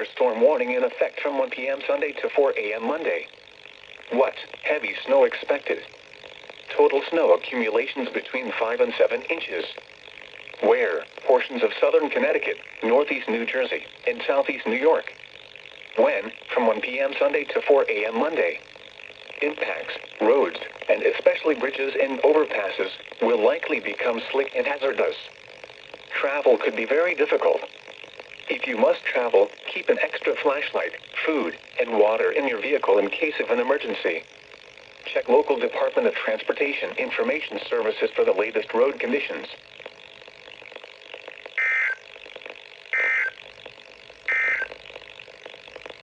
winter storm warning in effect from 1 p.m. Sunday to 4 a.m. Monday. What? Heavy snow expected. Total snow accumulations between 5 and 7 inches. Where? Portions of southern Connecticut, northeast New Jersey, and southeast New York. When? From 1 p.m. Sunday to 4 a.m. Monday. Impacts, roads, and especially bridges and overpasses, will likely become slick and hazardous. Travel could be very difficult. If you must travel, keep an extra flashlight, food, and water in your vehicle in case of an emergency. Check local Department of Transportation information services for the latest road conditions.